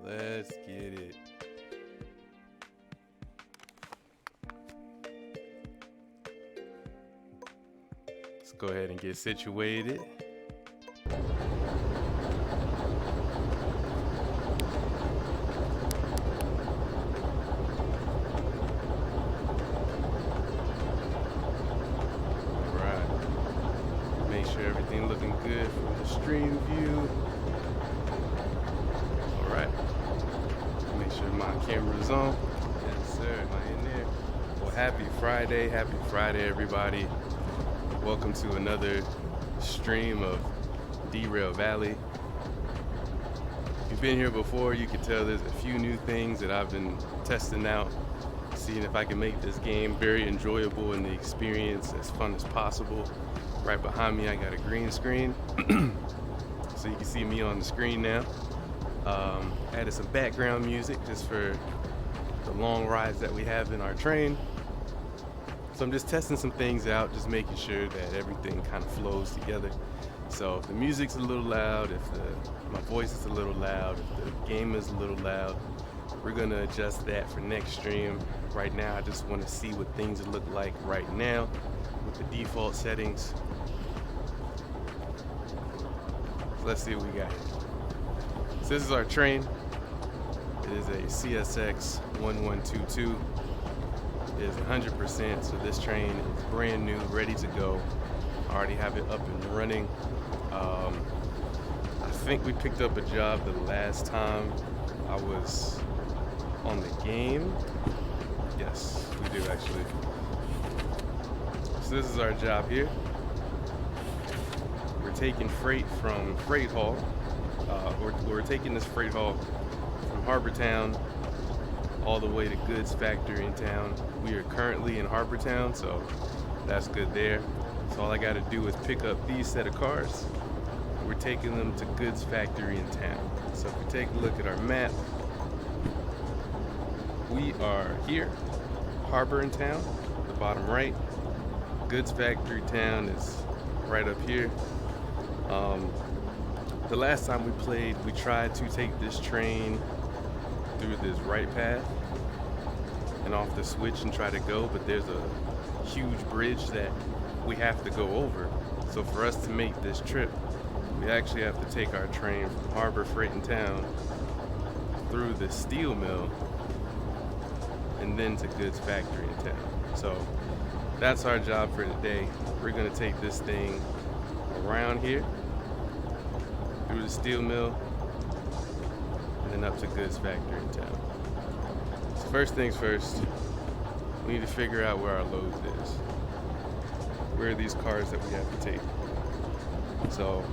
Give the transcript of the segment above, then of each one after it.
Let's get it. Let's go ahead and get situated. Alright. Make sure everything looking good from the stream view. Alright. Make sure my camera's on. Yes, sir. Am I in there? Well, happy Friday, everybody. Welcome to another stream of Derail Valley. If you've been here before, you can tell there's a few new things that I've been testing out, seeing if I can make this game very enjoyable and the experience as fun as possible. Right behind me, I got a green screen, so you can see me on the screen now. Added some background music just for the long rides that we have in our train. So I'm just testing some things out, just making sure that everything kind of flows together. So if the music's a little loud, if my voice is a little loud, if the game is a little loud, we're gonna adjust that for next stream. Right now, I just want to see what things look like right now with the default settings. So let's see what we got here. So this is our train. It is a CSX 1122. It is 100%, so this train is brand new, ready to go. I already have it up and running. I think we picked up a job the last time I was on the game. Yes, we do actually. So this is our job here. We're taking freight from Freight Hall. We're taking this freight haul from Harbor Town all the way to Goods Factory in town. We are currently in Harbor Town, so that's good there. So all I got to do is pick up these set of cars. We're taking them to Goods Factory in town. So if we take a look at our map, we are here, Harbor in town, the bottom right. Goods Factory town is right up here. The last time we played, we tried to take this train through this right path and off the switch and try to go, but there's a huge bridge that we have to go over. So for us to make this trip, we actually have to take our train from Harbor Freight in town through the steel mill and then to Goods Factory in town. So that's our job for today. We're gonna take this thing around here through the steel mill and then up to Goods Factory in town. So first things first, we need to figure out where our load is. Where are these cars that we have to take? So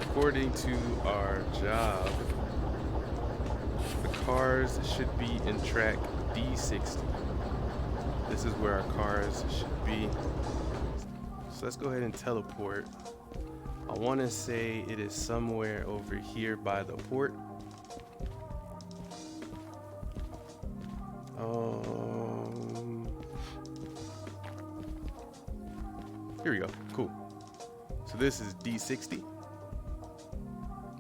according to our job, the cars should be in track D60. This is where our cars should be. So let's go ahead and teleport. I want to say it is somewhere over here by the port. Here we go. Cool. So this is D60.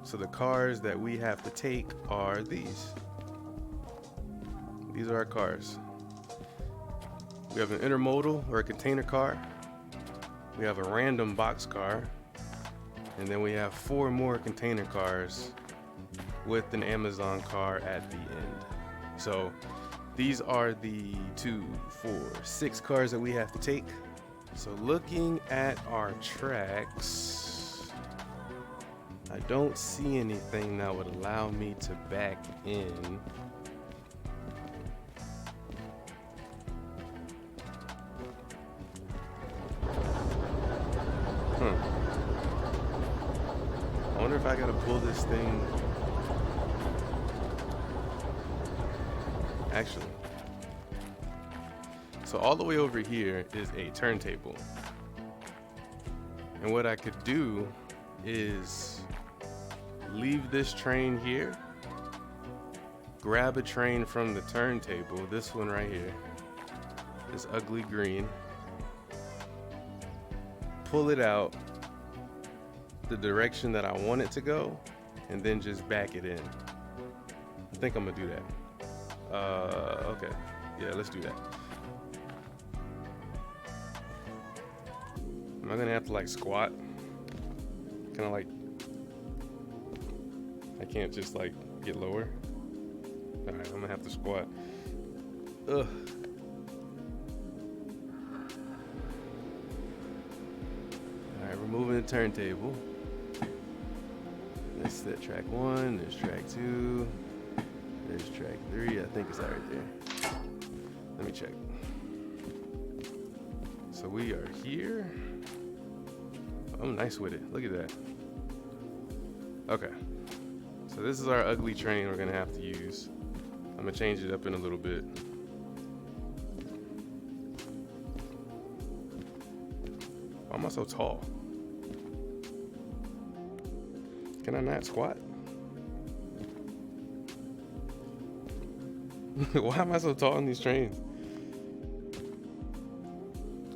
So the cars that we have to take are these. These are our cars. We have an intermodal or a container car. We have a random box car. And then we have 4 more container cars with an Amazon car at the end. So these are the 2, 4, 6 cars that we have to take. So looking at our tracks, I don't see anything that would allow me to back in. I wonder if I gotta pull this thing. Actually, so all the way over here is a turntable. And what I could do is leave this train here, grab a train from the turntable, this one right here, this ugly green, pull it out the direction that I want it to go, and then just back it in. I think I'm gonna do that. Okay, yeah, let's do that. Am I gonna have to like squat? Kind of like, I can't just like get lower. All right, I'm gonna have to squat. Ugh. All right, removing the turntable. Let's set track 1, there's track 2, there's track 3, I think it's right there. Let me check. So we are here. I'm nice with it, look at that. Okay, so this is our ugly train we're gonna have to use. I'm gonna change it up in a little bit. Why am I so tall? Can I not squat? Why am I so tall on these trains?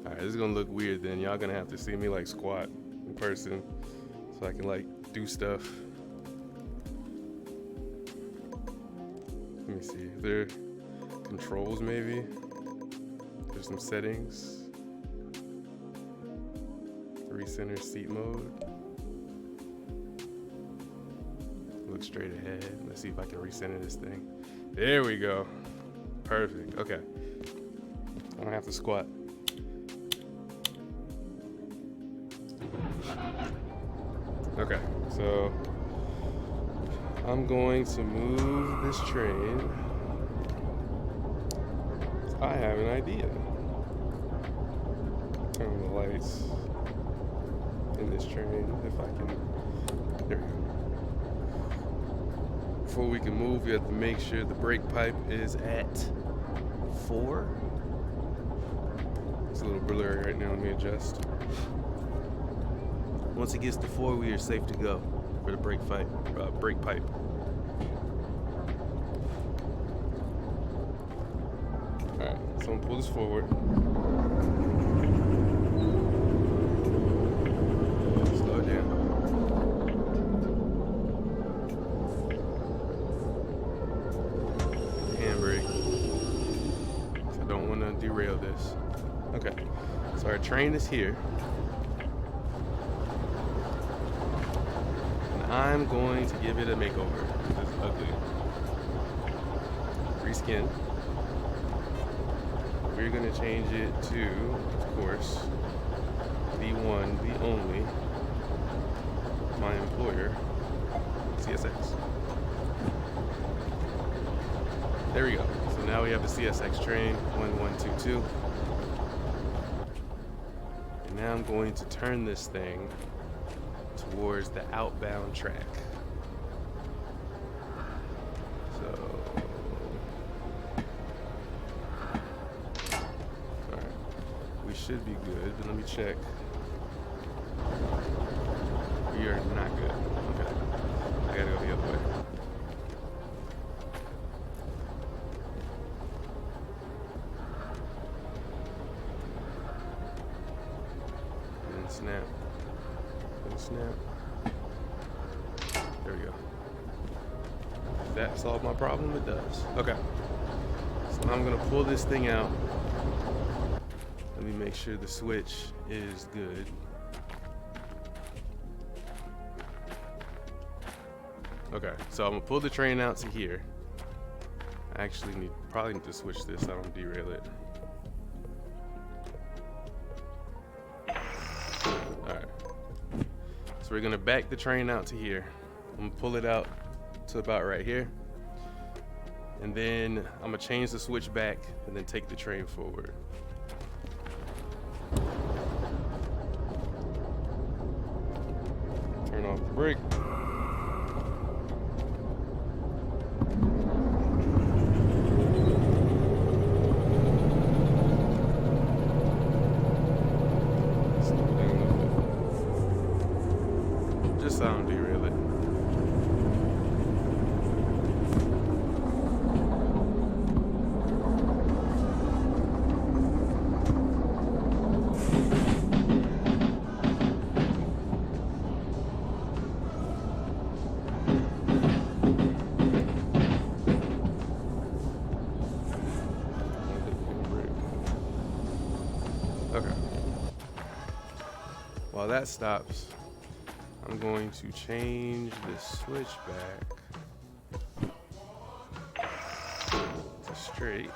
All right, this is gonna look weird then. Y'all gonna have to see me like squat in person so I can like do stuff. Let me see, is there controls maybe? There's some settings. Recenter seat mode. Look straight ahead. Let's see if I can recenter this thing. There we go. Perfect. Okay. I don't have to squat. Okay, so I'm going to move this train. I have an idea. Turn on the lights in this train if I can. There we go. Before we can move, we have to make sure the brake pipe is at 4. It's a little blurry right now. Let me adjust. Once it gets to 4, we are safe to go for the brake pipe. All right, so I'm gonna pull this forward. Slow it down. Handbrake. I don't want to derail this. Okay, so our train is here. I'm going to give it a makeover. It's ugly. Reskin. We're going to change it to, of course, the one, the only, my employer, CSX. There we go. So now we have the CSX train 1122. And now I'm going to turn this thing towards the outbound track. So, all right, we should be good, but let me check. We are not good. Okay, I gotta go the other way. And snap. Snap. There we go. Does that solve my problem? It does. Okay. So I'm gonna pull this thing out. Let me make sure the switch is good. Okay, so I'm gonna pull the train out to here. I actually probably need to switch this so I don't derail it. So we're gonna back the train out to here. I'm gonna pull it out to about right here. And then I'm gonna change the switch back and then take the train forward. Turn off the brake. Just so I don't derail it. while that stops, I'm going to change the switch back to straight.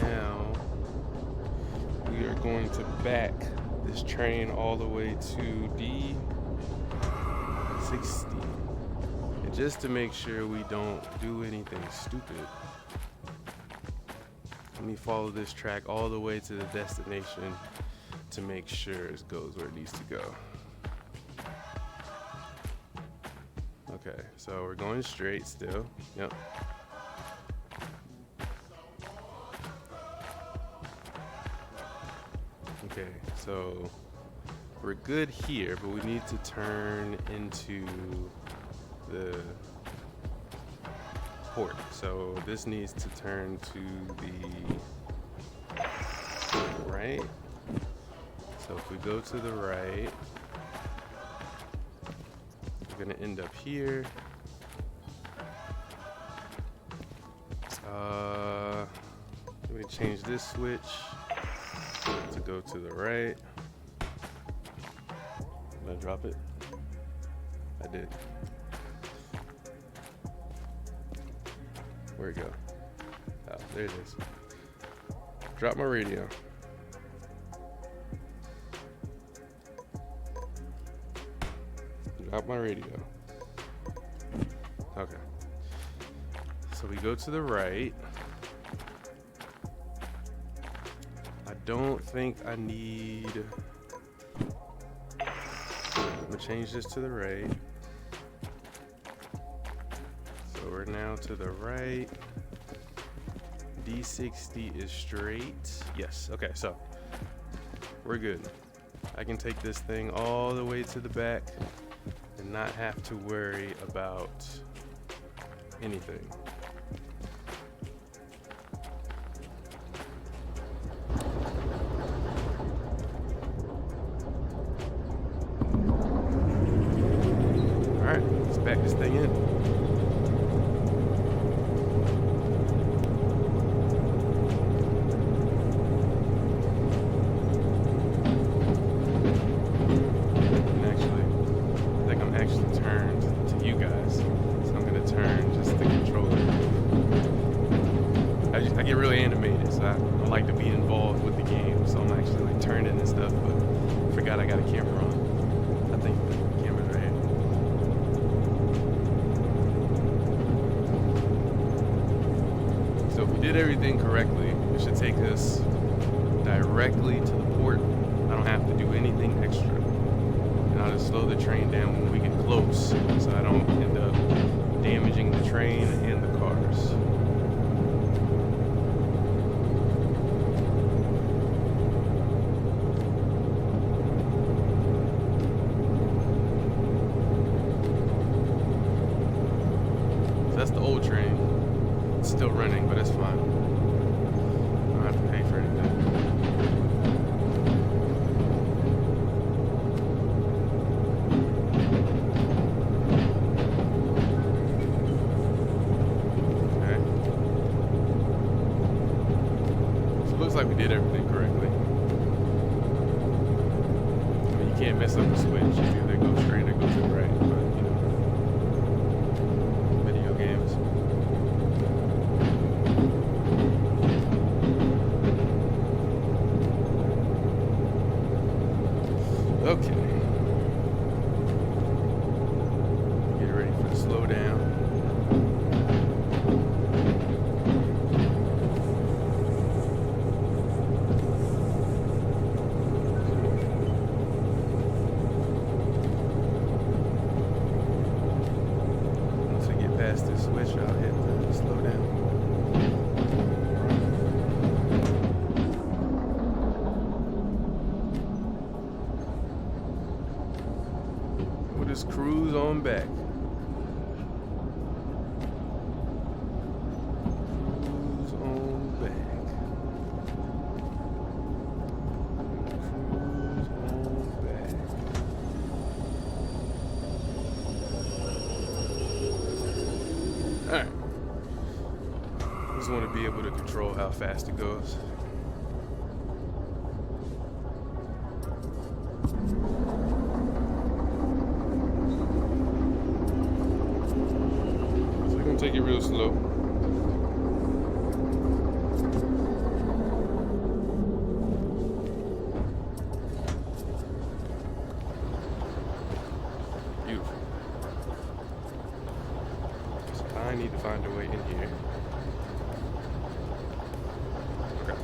Now we are going to back this train all the way to D60. And just to make sure we don't do anything stupid, let me follow this track all the way to the destination to make sure it goes where it needs to go. Okay, so we're going straight still. Yep. Okay, so we're good here, but we need to turn into the port. So this needs to turn to the right. So if we go to the right, we're gonna end up here. Let me change this switch to go to the right. Did I drop it? I did. Where'd it go? Oh, there it is. Drop my radio. Drop my radio. Okay. So we go to the right. I don't think I need... I'm gonna change this to the right. So we're now to the right. D60 is straight. Yes, okay, so we're good. I can take this thing all the way to the back and not have to worry about anything. All right, let's back this thing in. I get really animated, so I like to be involved with the game, so I'm actually like turning and stuff, but I forgot I got a camera on. I think the camera's right here. So if we did everything correctly, it should take us directly to the port. I don't have to do anything extra. And I'll just slow the train down when we get close, so I don't end up damaging the train and the cars. That's the old train. It's still running, but it's fine. I don't have to pay for anything. Okay. So it looks like we did everything correctly. I mean, you can't mess up the switch. You either go straight or go to the right. But, you know. Games. Okay. Get ready for the slow down. Past this switch, I'll hit the slow down. We'll just cruise on back. Cruise on back. Cruise on back. Alright. just want to be able to control how fast it goes. So we're gonna take it real slow. Beautiful. So I need to find a way in here. Okay.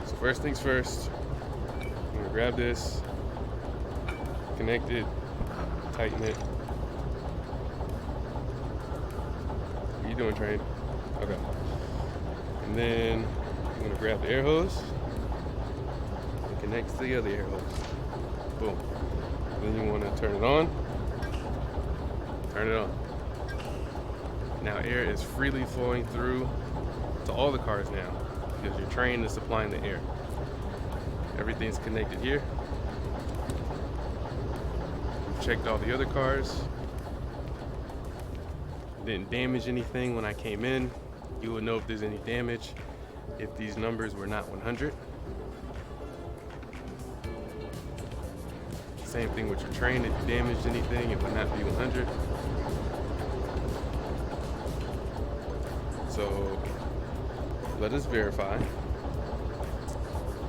So first things first, I'm gonna grab this, connect it, tighten it. What are you doing, train? Okay. And then I'm gonna grab the air hose and connect to the other air hose. Boom. Then you wanna turn it on. Turn it on. Now air is freely flowing through to all the cars now because your train is supplying the air. Everything's connected here. We've checked all the other cars. Didn't damage anything when I came in. You would know if there's any damage if these numbers were not 100. Same thing with your train. If you damaged anything, it would not be 100. So let us verify.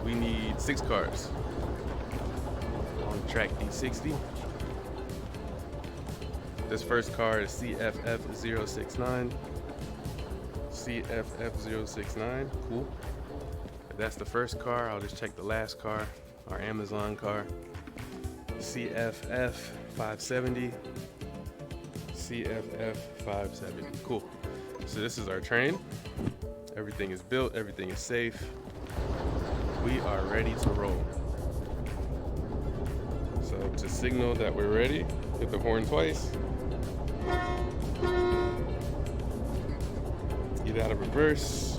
We need 6 cars on track D60. This first car is CFF069. CFF069, cool. If that's the first car, I'll just check the last car, our Amazon car. CFF570. CFF570, cool. So this is our train. Everything is built, everything is safe. We are ready to roll. So to signal that we're ready, hit the horn twice. Get out of reverse.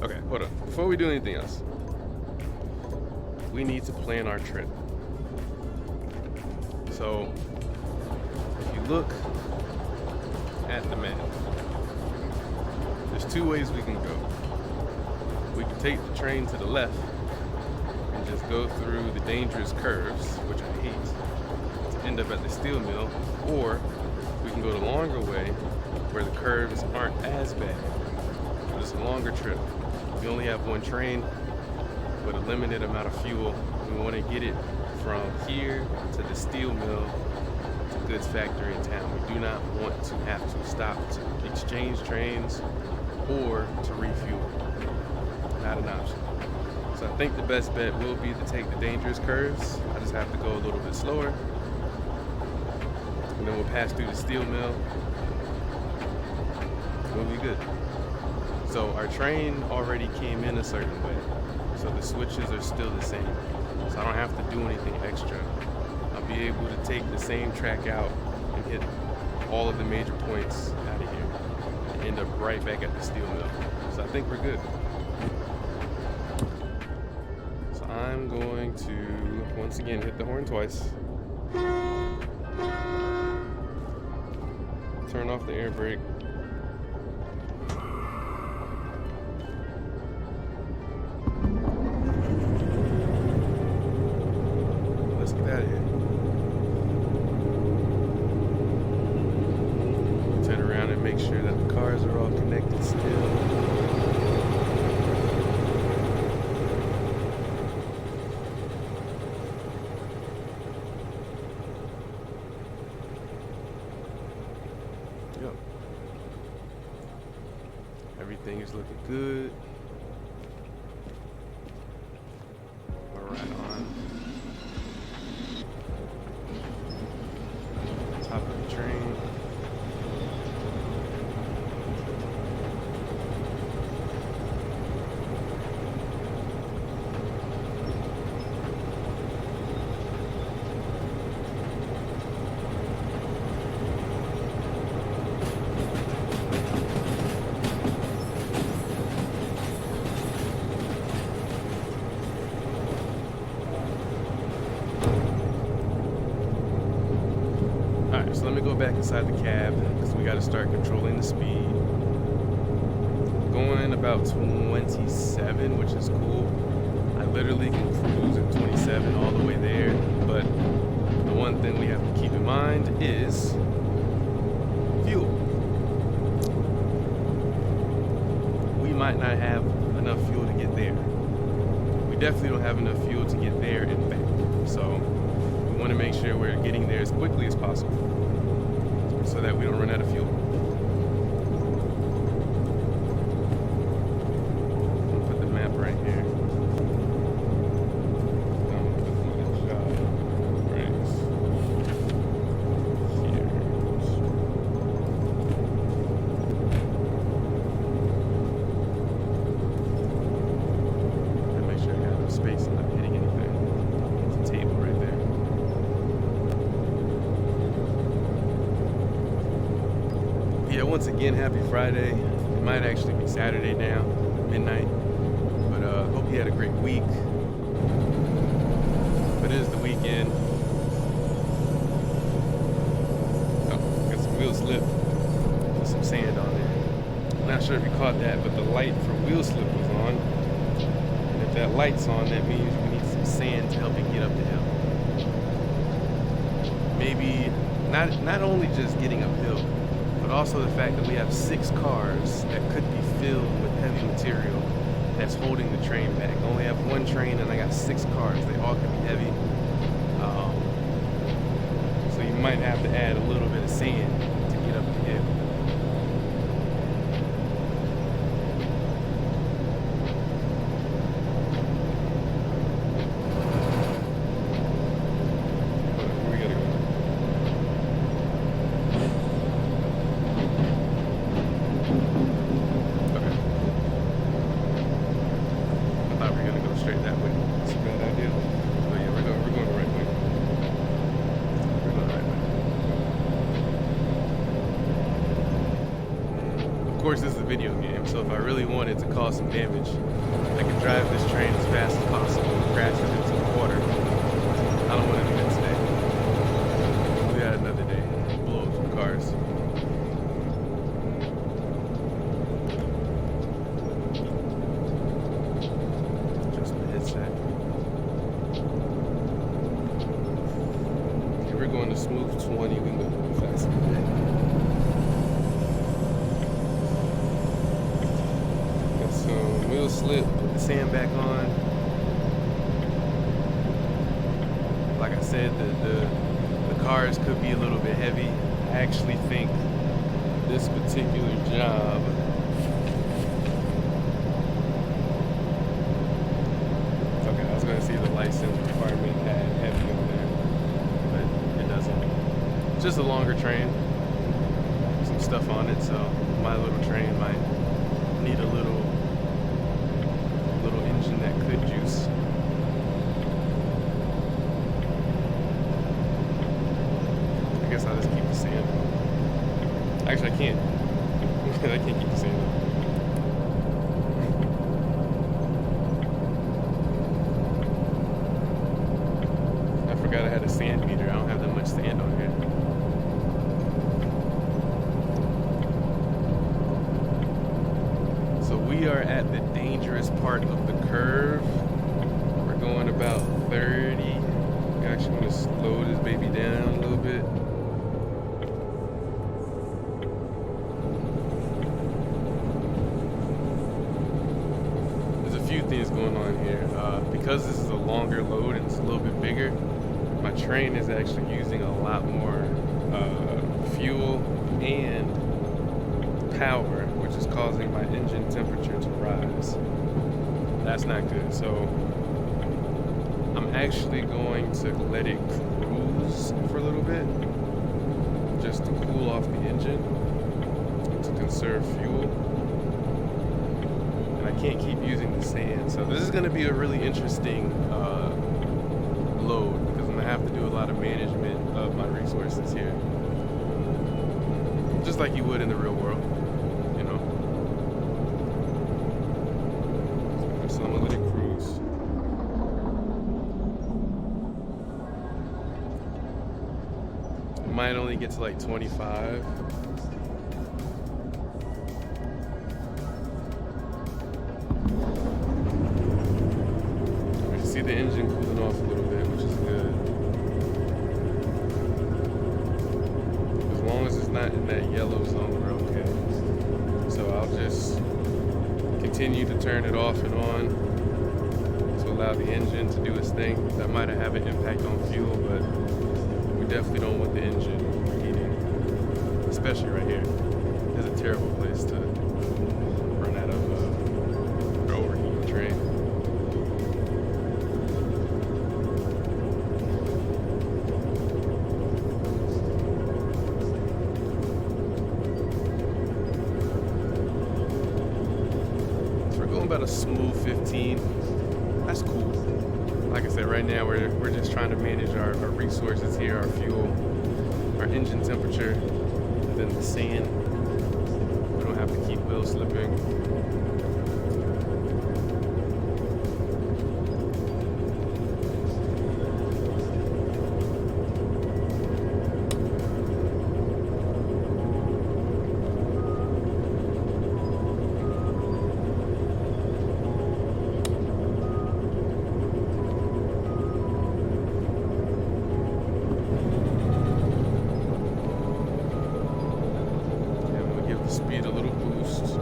Okay, hold on. Before we do anything else, we need to plan our trip. So if you look at the map, there's 2 ways we can go. We can take the train to the left and just go through the dangerous curves, which I hate, to end up at the steel mill, or we can go the longer way where the curves aren't as bad, but it's a longer trip. We only have 1 train with a limited amount of fuel. We want to get it from here to the steel mill to goods factory in town. We do not want to have to stop to exchange trains or to refuel. Not an option. So I think the best bet will be to take the dangerous curves. I just have to go a little bit slower. And then we'll pass through the steel mill. We'll be good. So our train already came in a certain way. So the switches are still the same. So I don't have to do anything extra. I'll be able to take the same track out and hit all of the major points out of here and end up right back at the steel mill. So I think we're good. So I'm going to, once again, hit the horn twice. Turn off the air brake. Let's get out of here. Turn around and make sure that the cars are all connected still. Yep. Everything is looking good. We're right on top of the train. Alright, so let me go back inside the cab because we got to start controlling the speed. going about 27, which is cool. I literally can cruise at 27 all the way there, but the one thing we have to keep in mind is fuel. We might not have enough fuel to get there. We definitely don't have enough fuel to get there and back. So we want to make sure we're getting there as quickly as possible so that we don't run out of fuel. I'll put the map right here. I'm gonna put my job right here. And make sure I got enough space and not hitting anything. It's a table right there. Yeah, once again, happy Friday. It might actually be Saturday now, midnight. But hope you had a great week. But it is the weekend. Oh, got some wheel slip. Put some sand on there. Not sure if you caught that, but the light for wheel slip was on. And if that light's on, that means we need some sand to help it get up the hill. Maybe not only just getting uphill, but also the fact that we have 6 cars that could be filled with heavy material that's holding the train back. I only have 1 train and I got 6 cars. They all could be heavy. So you might have to add a little bit of sand to get up the hill. Where we gotta go? Okay. I thought we were gonna go straight that way. That's a bad idea. But yeah, we're going the right way. We're going the right way. Of course, this is a video game, so if I really wanted to cause some damage, I could drive this train as fast as possible and crash it into the water. I don't want to do that today. We got another day. Blow up some cars. Just my headset. Okay, we're going to smooth 20. We can go faster than that. Got some wheel slip. Put the sand back on. Like I said, the cars could be a little bit heavy. I actually think this particular job okay, I was gonna see the license requirement had heavy on there, but it doesn't. It's just a longer train, some stuff on it, so my little train might need a little engine that could juice. I guess I'll just keep the sand. Actually, I can't. I can't keep the sand. I forgot I had a sand meter. I don't have that much sand on here. So we are at the dangerous part of the curve. We're going about 30. I actually want to slow this baby down a little bit. There's a few things going on here. Because this is a longer load and it's a little bit bigger, my train is actually using a lot more fuel and power, which is causing my engine temperature to rise. That's not good. So I'm actually going to let it cruise for a little bit, just to cool off the engine, to conserve fuel. And I can't keep using the sand. So this is going to be a really interesting load, because I'm going to have to do a lot of management of my resources here. Just like you would in the real world, you know. So I'm gonna let it cruise. It might only get to like 25. the engine cooling off a little bit, which is good. As long as it's not in that yellow zone, we're okay. So I'll just continue to turn it off and on to allow the engine to do its thing. That might have an impact on fuel, but we definitely don't want the engine heating, especially right here. It's a terrible place to run out of an overheating train. About a smooth 15. That's cool. Like I said, right now we're just trying to manage our resources here, our fuel, our engine temperature, and then the sand. We don't have to keep wheel slipping. Speed a little boost.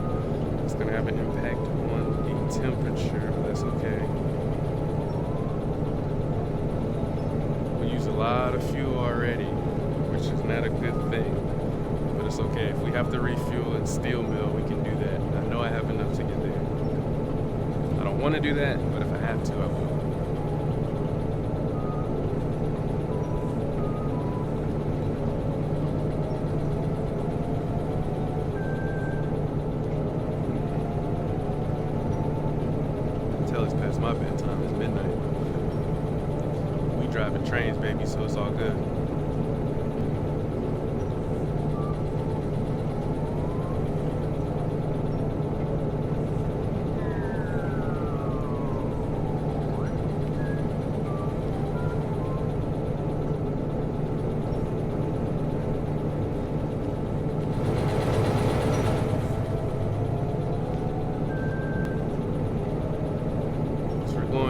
It's going to have an impact on the temperature, but that's okay. We use a lot of fuel already, which is not a good thing, but it's okay. If we have to refuel at steel mill, we can do that. I know I have enough to get there. I don't want to do that, but if I have to, I will. It's past my bedtime. It's midnight. We driving trains, baby, so it's all good.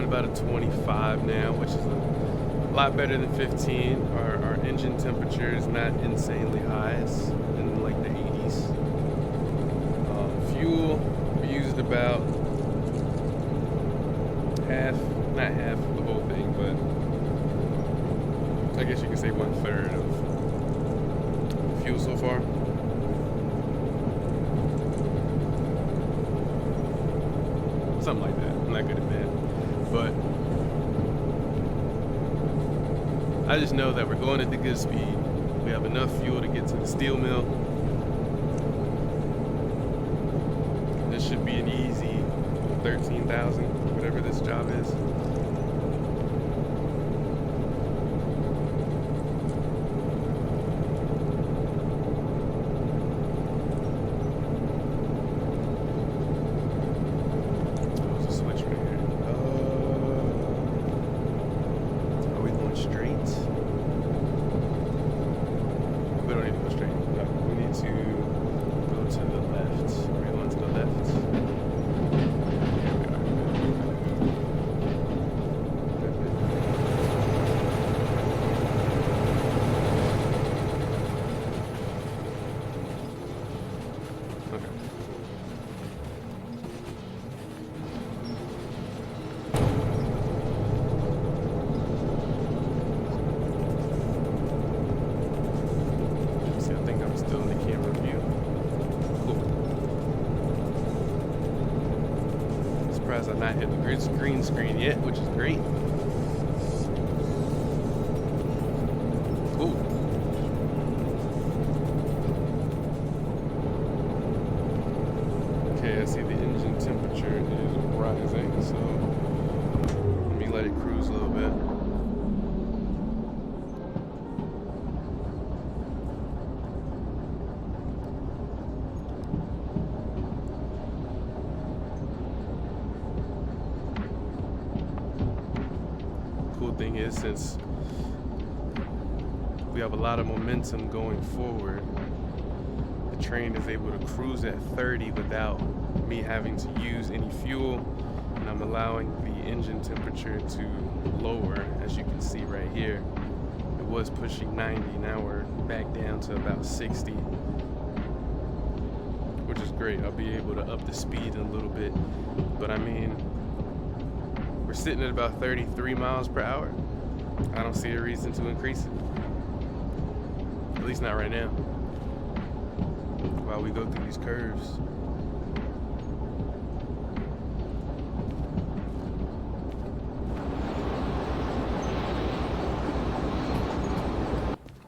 About a 25 now, which is a lot better than 15. Our engine temperature is not insanely high. It's in like the 80s. Fuel, we used about half, not half the whole thing, but I guess you could say 1/3 of fuel so far. Something like that. I'm not good at that. But I just know that we're going at the good speed. We have enough fuel to get to the steel mill. This should be an easy 13,000, whatever this job is. I've not hit the green screen yet, which is great. Cool. Okay, I see the engine temperature is rising, so let me let it cruise a little bit. Thing is, since we have a lot of momentum going forward, the train is able to cruise at 30 without me having to use any fuel and I'm allowing the engine temperature to lower. As you can see right here, it was pushing 90, now we're back down to about 60, which is great. I'll be able to up the speed in a little bit, but I mean, we're sitting at about 33 miles per hour. I don't see a reason to increase it, at least not right now, while we go through these curves.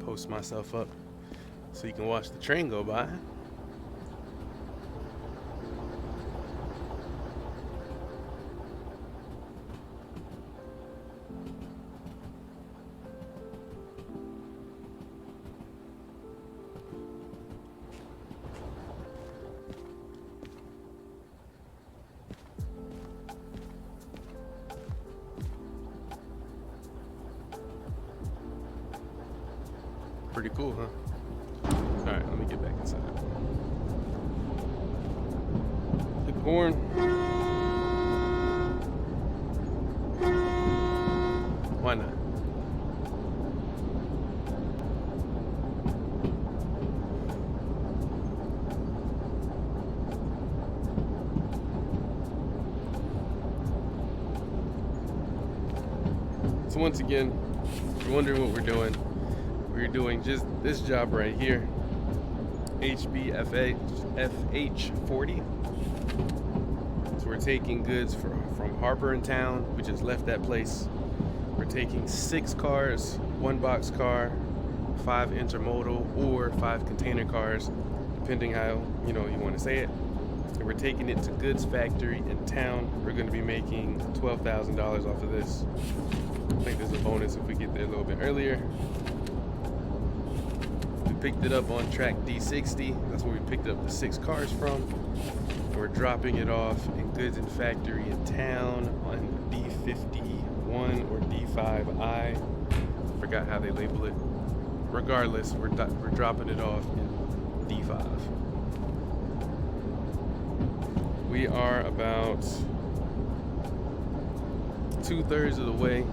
Post myself up so you can watch the train go by. Pretty cool, huh? Alright, let me get back inside. Hit the horn. Why not? So once again, if you're wondering what we're doing, we're doing just this job right here, FH40. So we're taking goods from Harper and Town. We just left that place. We're taking 6 cars, 1 box car, 5 intermodal, or 5 container cars, depending how you want to say it. And we're taking it to goods factory in town. We're going to be making $12,000 off of this. I think there's a bonus if we get there a little bit earlier. Picked it up on track D60. That's where we picked up the 6 cars from. We're dropping it off in goods and factory in town on D51 or D5I. Forgot how they label it. Regardless, we're dropping it off in D5. We are about 2/3 of the way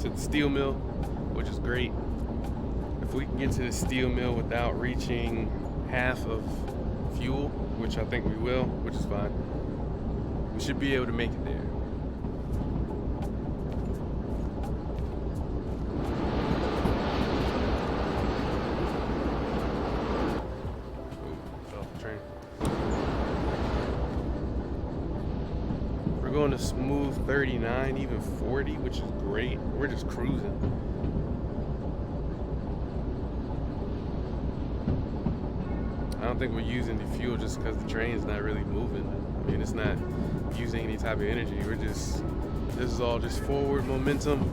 to the steel mill, which is great. If we can get to the steel mill without reaching half of fuel, which I think we will, which is fine, we should be able to make it there. Ooh, fell off the train. We're going to smooth 39, even 40, which is great. We're just cruising. I don't think we're using the fuel just because the train's not really moving. I mean, it's not using any type of energy. This is all just forward momentum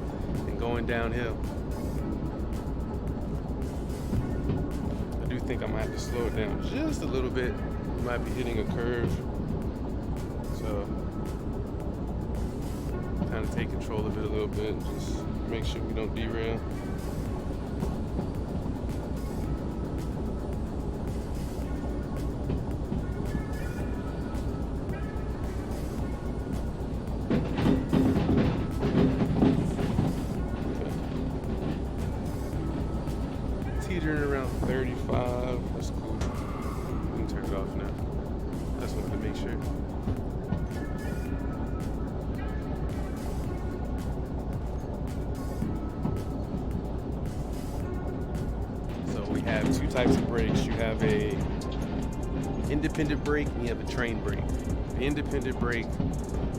and going downhill. I do think I might have to slow it down just a little bit. We might be hitting a curve. So, kind of take control of it a little bit and just make sure we don't derail. Teetering around 35. That's cool. We can turn it off now. I just wanted to make sure. So we have 2 types of brakes. You have a independent brake and you have a train brake. The independent brake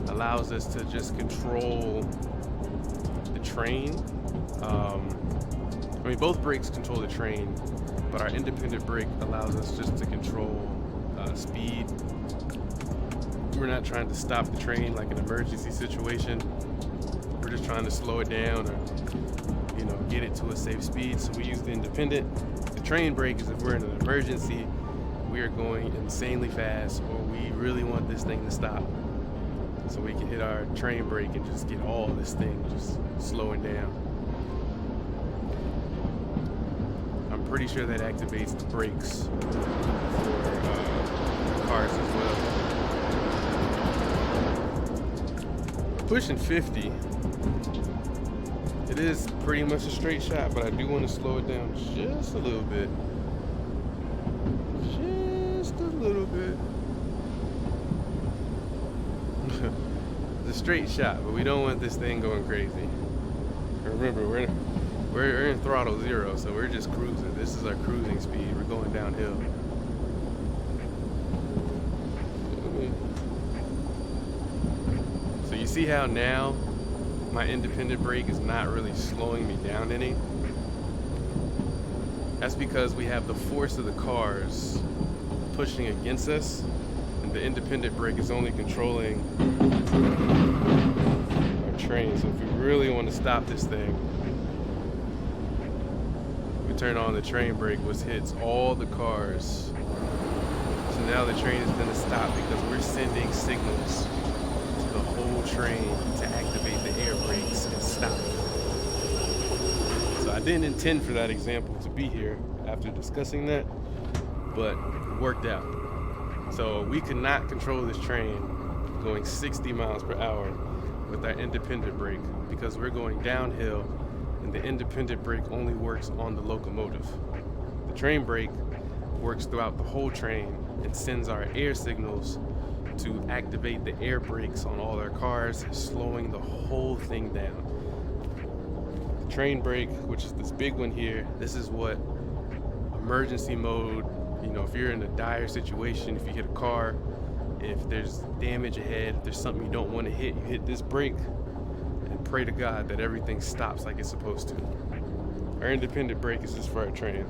allows us to just control the train. I mean, both brakes control the train, but our independent brake allows us just to control speed. We're not trying to stop the train like an emergency situation. We're just trying to slow it down or, get it to a safe speed. So we use the independent. The train brake is if we're in an emergency, we are going insanely fast, or we really want this thing to stop. So we can hit our train brake and just get all this thing just slowing down. I'm pretty sure that activates the brakes for cars as well. pushing 50. It is pretty much a straight shot, but I do want to slow it down just a little bit. Just a little bit. It's a straight shot, but we don't want this thing going crazy. Remember, we're in throttle 0, so we're just cruising. This is our cruising speed. We're going downhill. So you see how now my independent brake is not really slowing me down any? That's because we have the force of the cars pushing against us, and the independent brake is only controlling our train. So if we really want to stop this thing, we turn on the train brake, which hits all the cars. So now the train is going to stop because we're sending signals to the whole train to activate the air brakes and stop. So I didn't intend for that example to be here after discussing that, but it worked out. So we could not control this train going 60 miles per hour with our independent brake because we're going downhill, and the independent brake only works on the locomotive. The train brake works throughout the whole train and sends our air signals to activate the air brakes on all our cars, slowing the whole thing down. The train brake, which is this big one here, this is what emergency mode, if you're in a dire situation, if you hit a car, if there's damage ahead, if there's something you don't want to hit, you hit this brake and pray to God that everything stops like it's supposed to. Our independent brake is just for our train.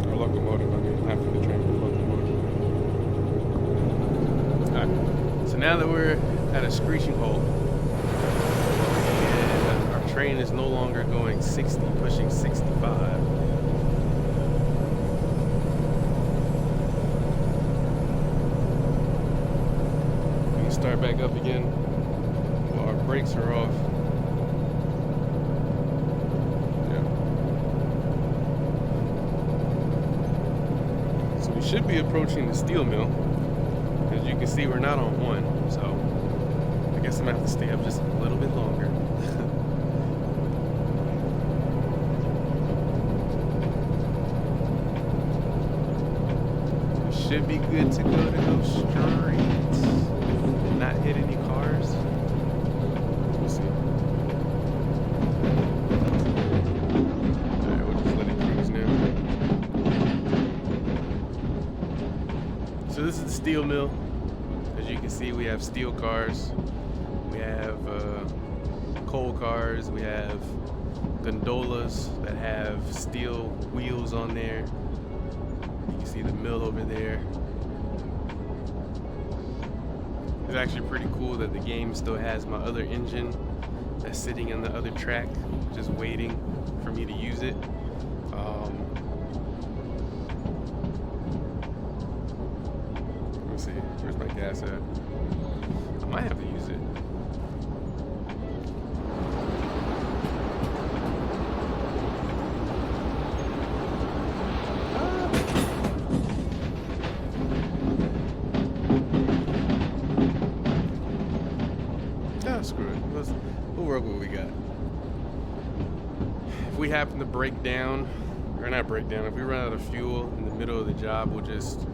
Our locomotive, not for the train, but locomotive. Alright, so now that we're at a screeching halt, train is no longer going 60, pushing 65. We can start back up again while our brakes are off. Yeah. So we should be approaching the steel mill. As you can see, we're not on one, so I guess I'm gonna have to stay up just a little bit longer. Should be good to go straight, not hit any cars. We'll see. Alright, we'll just let it cruise now. So this is the steel mill. As you can see, we have steel cars, we have coal cars, we have gondolas that have steel wheels on there. See the mill over there. It's actually pretty cool that the game still has my other engine that's sitting on the other track, just waiting for me to use it. Let me see, where's my gas at? I might have to use it. Screw it. We'll work what we got. If we happen to break down, or not break down, if we run out of fuel in the middle of the job, we'll just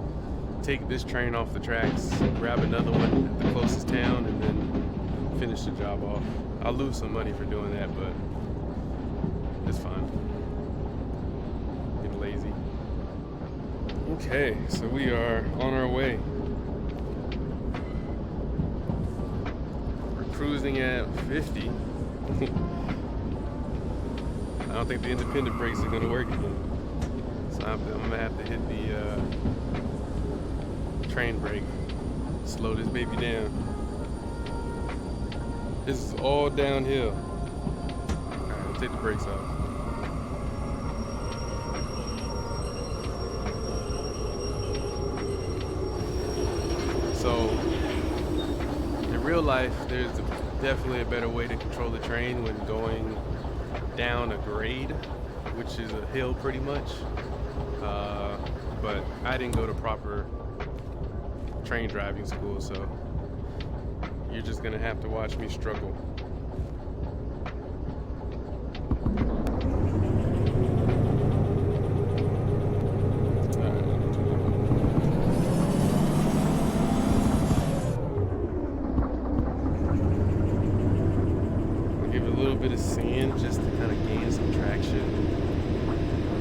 take this train off the tracks, grab another one at the closest town, and then finish the job off. I'll lose some money for doing that, but it's fine. Get lazy. Okay, so we are on our way. Cruising at 50. I don't think the independent brakes are going to work again. So I'm going to have to hit the train brake. Slow this baby down. This is all downhill. Alright, we'll take the brakes off. So, in real life, there's definitely a better way to control the train when going down a grade, which is a hill pretty much. but I didn't go to proper train driving school, so you're just gonna have to watch me struggle. I'll give it a little bit of sand just to kind of gain some traction,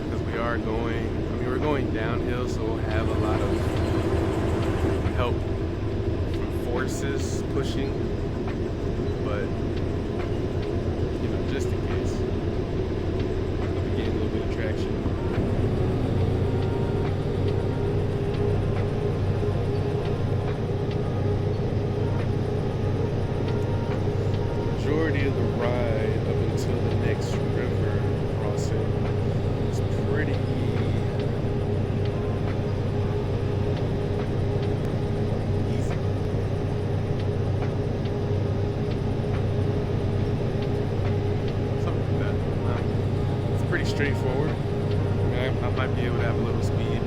because we're going downhill, so we'll have a lot of help from forces pushing, but just in case, I'll gain a little bit of traction. Majority of the ride up until the next river crossing is pretty easy. Something like that. It's pretty straightforward. I mean, I might be able to have a little speed.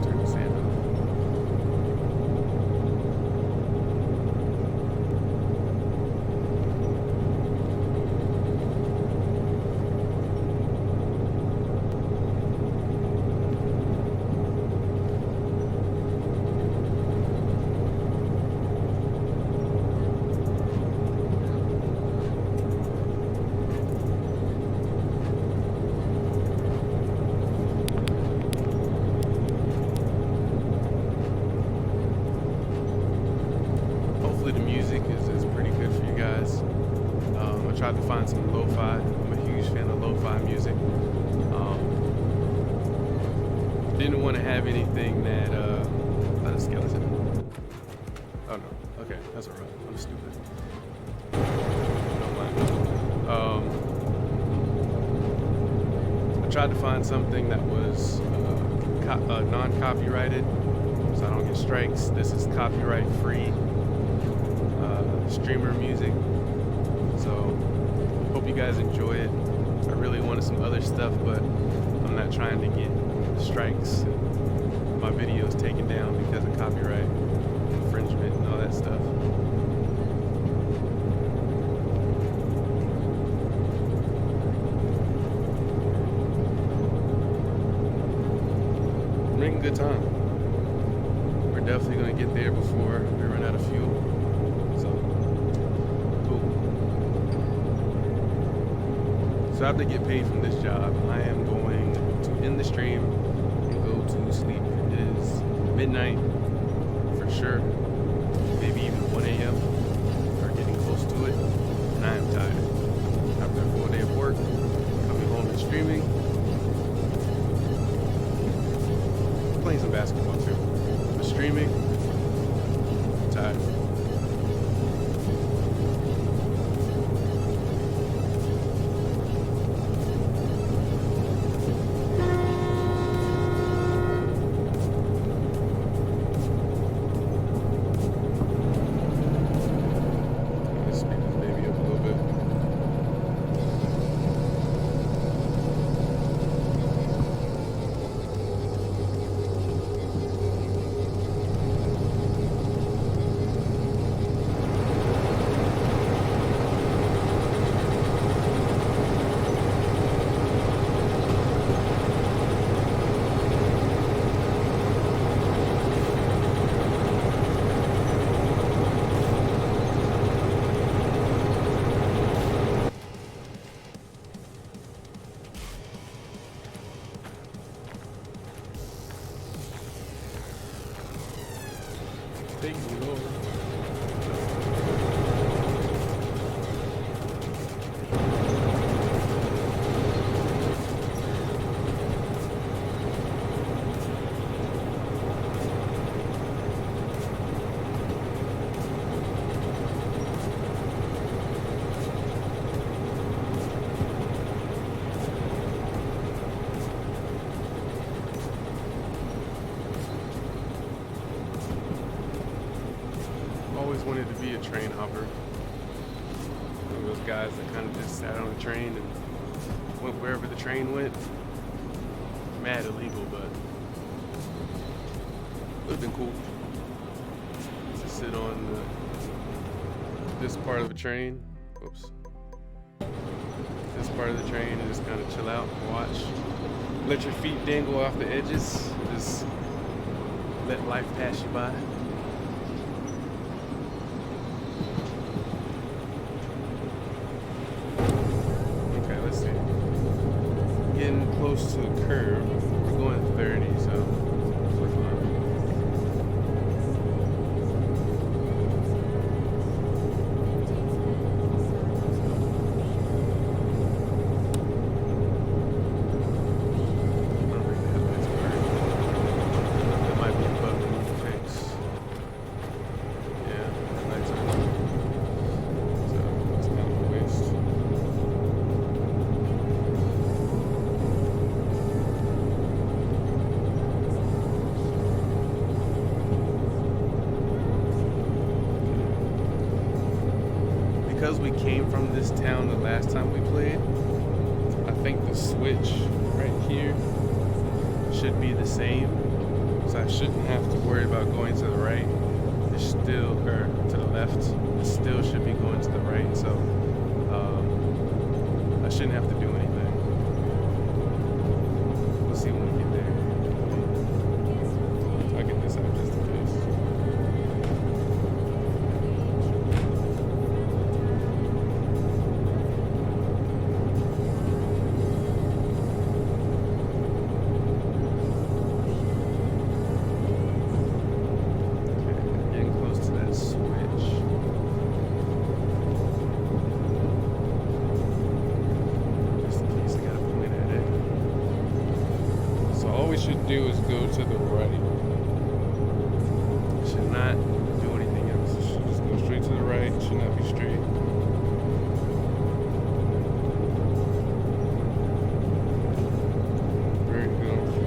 Turn the sand off. Hopefully the music is pretty good for you guys. I tried to find some lo-fi. I'm a huge fan of lo-fi music. Didn't want to have anything that not a skeleton. Oh no. Okay, that's alright. I'm stupid. Don't mind. I tried to find something that was non-copyrighted, so I don't get strikes. This is copyright-free streamer music, so hope you guys enjoy it. I really wanted some other stuff, but I'm not trying to get strikes and my videos taken down because of copyright infringement and all that stuff. We're making good time. We're definitely going to get there before we run out of fuel. So, cool. So after I get paid from this job, I am going to end the stream and go to sleep. It is midnight for sure, maybe even 1 a.m. or getting close to it, and I am tired. After a full day of work, coming home and streaming, playing some basketball too, but streaming, I'm tired. Thank you, Lord. Always wanted to be a train hopper. One of those guys that kind of just sat on a train and went wherever the train went. Mad illegal, but it would have been cool to sit on this part of the train. Oops. This part of the train and just kind of chill out and watch. Let your feet dangle off the edges. Just let life pass you by. Okay, let's see. Getting close to the curb. We're going 30, so we're fine. Because we came from this town the last time we played, I think the switch right here should be the same. So I shouldn't have to worry about going to the right. It's still, or to the left, it still should be going to the right. So I shouldn't have to do anything. We'll see when we get there. I'll get this out just in case. Should do is go to the right. Should not do anything else. Should just go straight to the right. Should not be straight. Very good on fuel.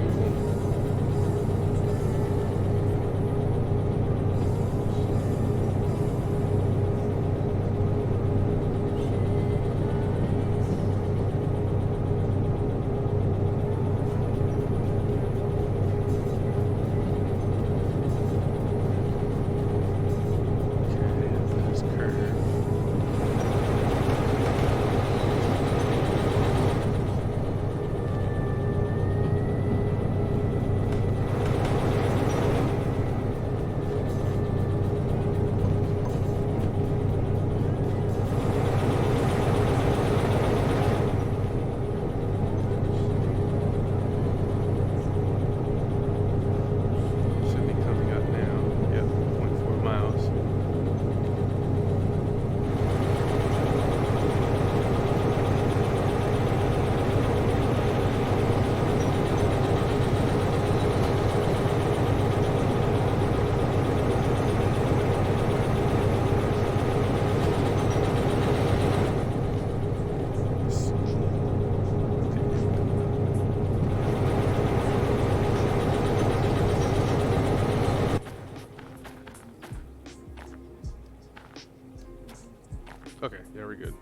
Okay, yeah, we're good.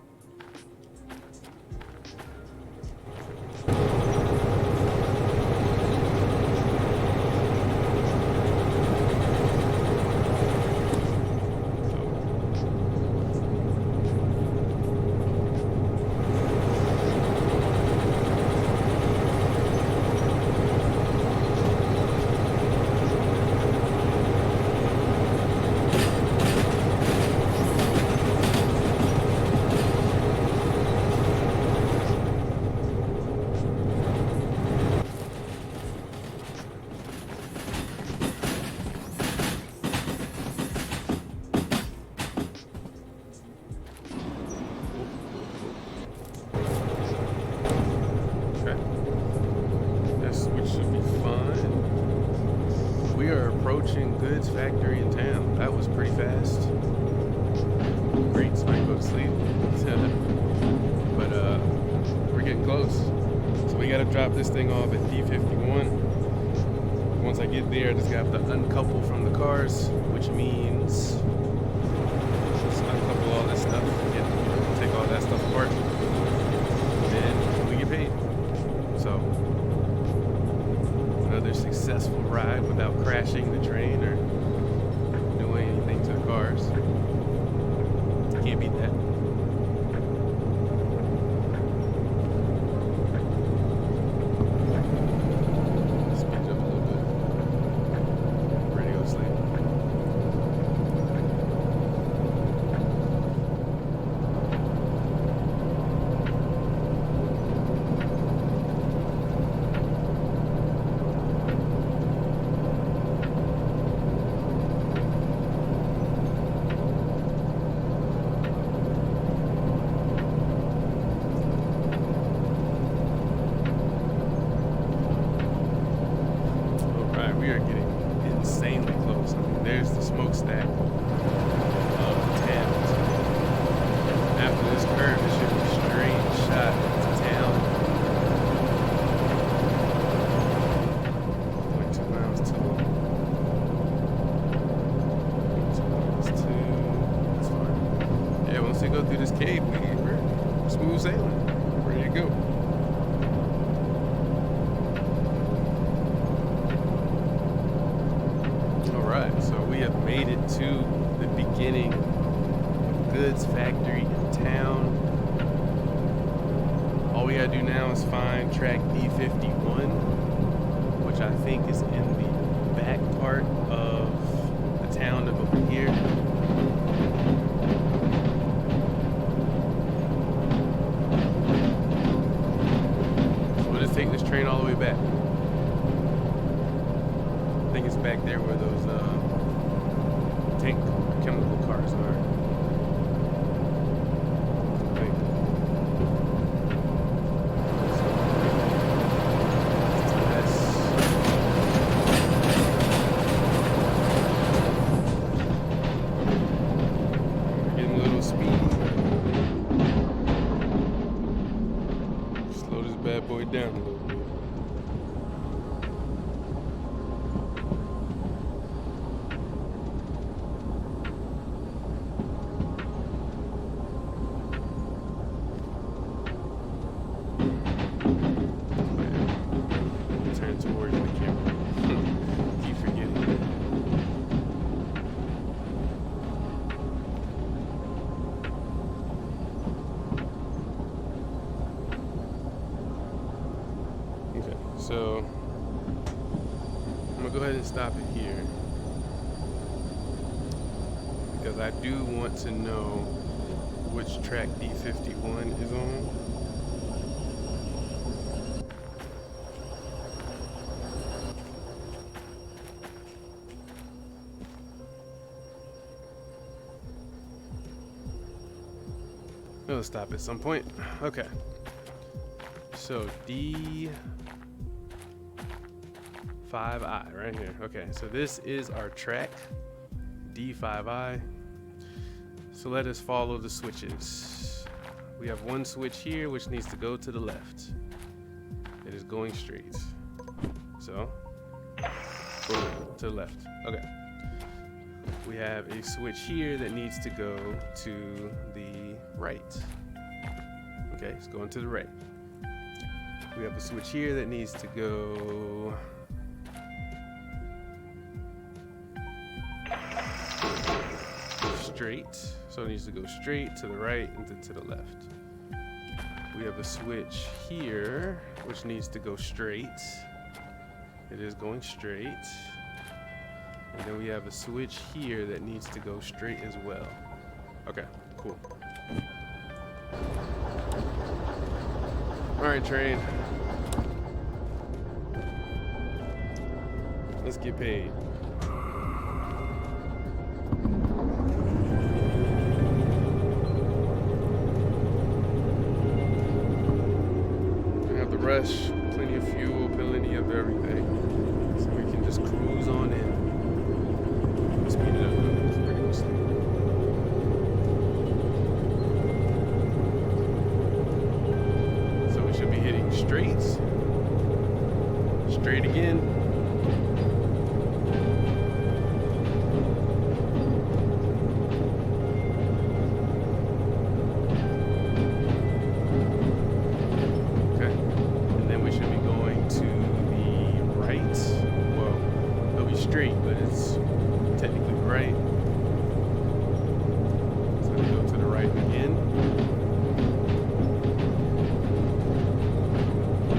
Approaching goods factory in town. That was pretty fast. Great, so I can go to sleep. But we're getting close. So we gotta drop this thing off at D51. Once I get there, I just have to uncouple from the cars, which means just uncouple all this stuff, take all that stuff apart, and then we get paid. ride without crashing the train or doing anything to the cars. Can't beat that. Speed up a little bit. Ready to go to sleep. We are getting insanely close. I mean, there's the smokestack of towns. After this curve, it should be a straight shot to town. 0.2 miles to 2 miles to. That's fine. Yeah, once we go through this cave, we're smooth sailing. Ready to go. So we have made it to the beginning of goods factory in town. All we gotta do now is find track D51, which I think is in the back part of the town of over here. So we'll just take this train all the way back. I think it's back there where those tank chemical cars are. We're getting a little speed. Slow this bad boy down a little bit. Towards the camera. Keep forgetting. Okay, so I'm gonna go ahead and stop it here because I do want to know which track D51 is on. We'll stop at some point. Okay. So D5I right here. Okay, so this is our track, D5I. So let us follow the switches. We have one switch here which needs to go to the left. It is going straight. So, boom, to the left. Okay. We have a switch here that needs to go to the right. Okay, it's going to the right. We have a switch here that needs to go straight. So it needs to go straight to the right and then to the left. We have a switch here which needs to go straight. It is going straight. And then we have a switch here that needs to go straight as well. Okay, cool. All right, train. Let's get paid. We have the rush, plenty of fuel, plenty of everything. So we can just cruise on in. Speed it up a little bit. We're gonna sleep. So we should be hitting straight. Straight again. Okay. And then we should be going to the right. Whoa. straight, but it's technically right. So we go to the right again.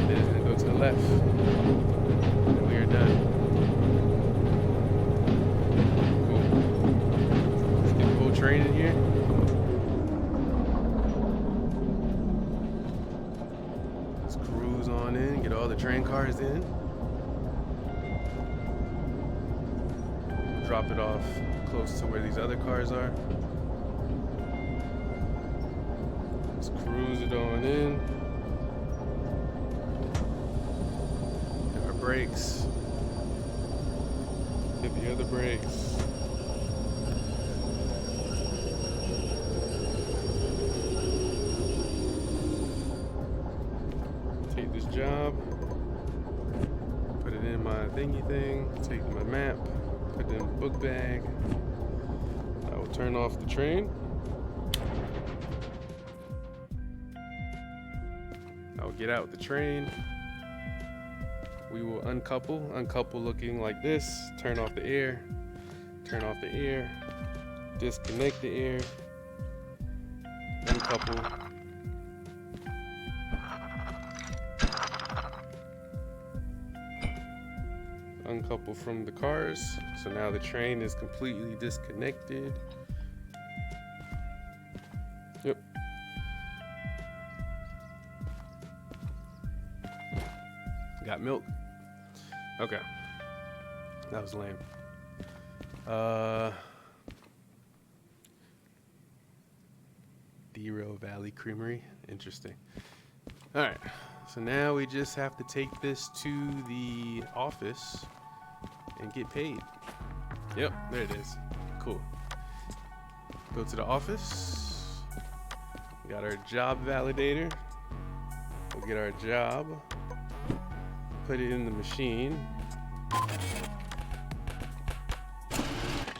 Then it's gonna go to the left. And we are done. Cool. Let's get the whole train in here. Let's cruise on in, get all the train cars in. Drop it off close to where these other cars are. Let's cruise it on in. Hit our brakes. Hit the other brakes. Take this job. Put it in my thingy thing. Take my map. Put it in the book bag. I will turn off the train. I will get out the train. We will uncouple looking like this. Turn off the air. Turn off the air. Disconnect the air. Uncouple. Uncouple from the cars. So now the train is completely disconnected. Yep. Got milk? Okay. That was lame. Derail Valley Creamery. Interesting. All right. So now we just have to take this to the office and get paid. Yep, there it is. Cool. Go to the office. We got our job validator. We'll get our job. Put it in the machine.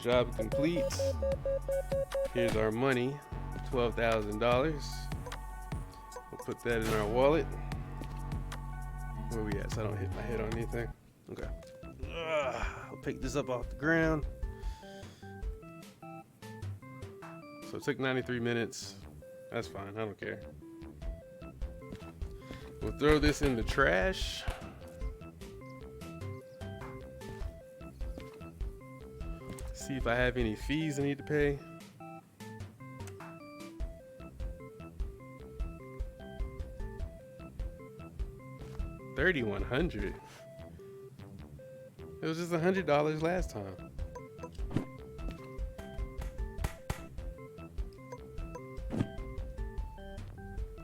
Job complete. Here's our money, $12,000. We'll put that in our wallet. Where we at? So I don't hit my head on anything. Okay. I'll pick this up off the ground. So it took 93 minutes. That's fine. I don't care. We'll throw this in the trash. See if I have any fees I need to pay. $3,100. It was just $100 last time.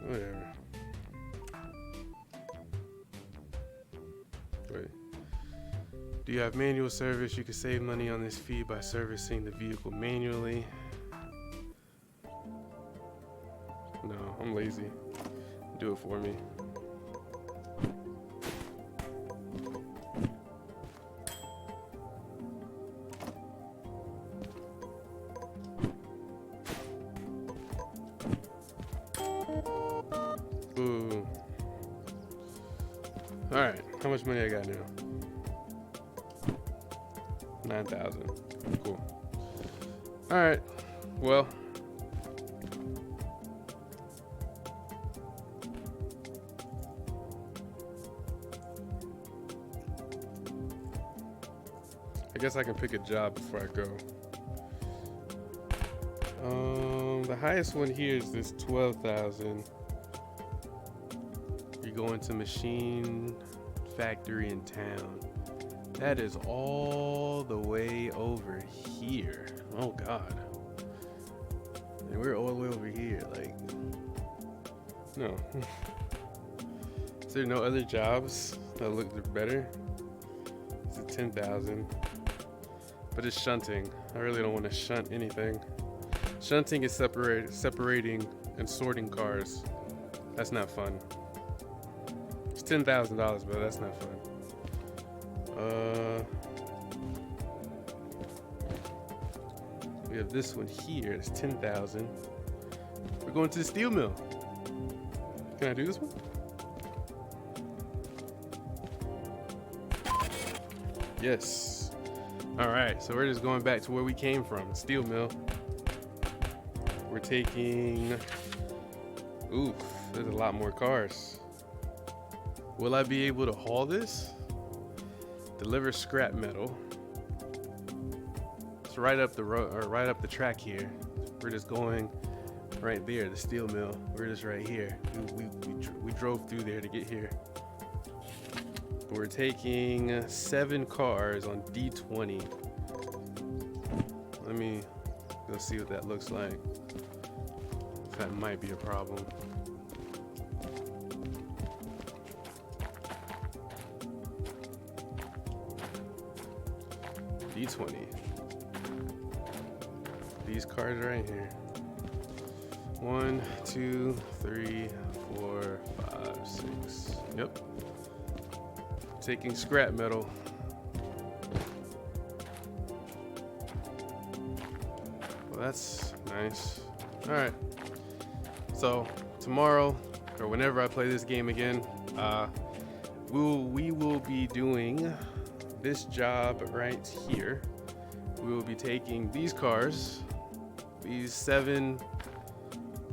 Whatever. Wait. Do you have manual service? You can save money on this fee by servicing the vehicle manually. No, I'm lazy. Do it for me. Ooh. All right, how much money I got now? 9,000. Cool. All right. Well, I guess I can pick a job before I go. The highest one here is this 12,000. You go into machine factory in town. That is all the way over here. Oh God. And we're all the way over here. Like, no. Is there no other jobs that look better? It's a 10,000. But it's shunting. I really don't want to shunt anything. Shunting is separating and sorting cars. That's not fun. It's $10,000, but that's not fun. We have this one here. It's 10,000. We're going to the steel mill. Can I do this one? Yes. All right, so we're just going back to where we came from, steel mill. We're taking, oof, there's a lot more cars. Will I be able to haul this? Deliver scrap metal. It's right up the road, or right up the track here. We're just going right there, the steel mill. We're just right here. We drove through there to get here. We're taking 7 cars on D20. Let me go see what that looks like. That might be a problem. D20. These cars right here. 1, 2, 3, 4, 5, 6. Yep. Taking scrap metal. Well, that's nice. All right. So tomorrow, or whenever I play this game again, we will be doing this job right here. We will be taking these cars, these 7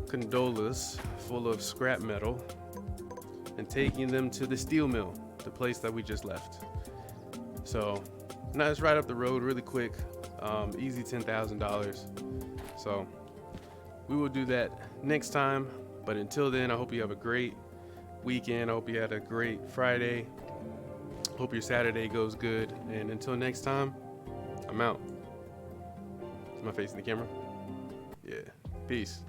gondolas full of scrap metal, and taking them to the steel mill, the place that we just left. So now it's right up the road, really quick, easy $10,000. So we will do that next time. But until then, I hope you have a great weekend. I hope you had a great Friday. Hope your Saturday goes good. And until next time, I'm out. Am I facing the camera? Yeah. Peace.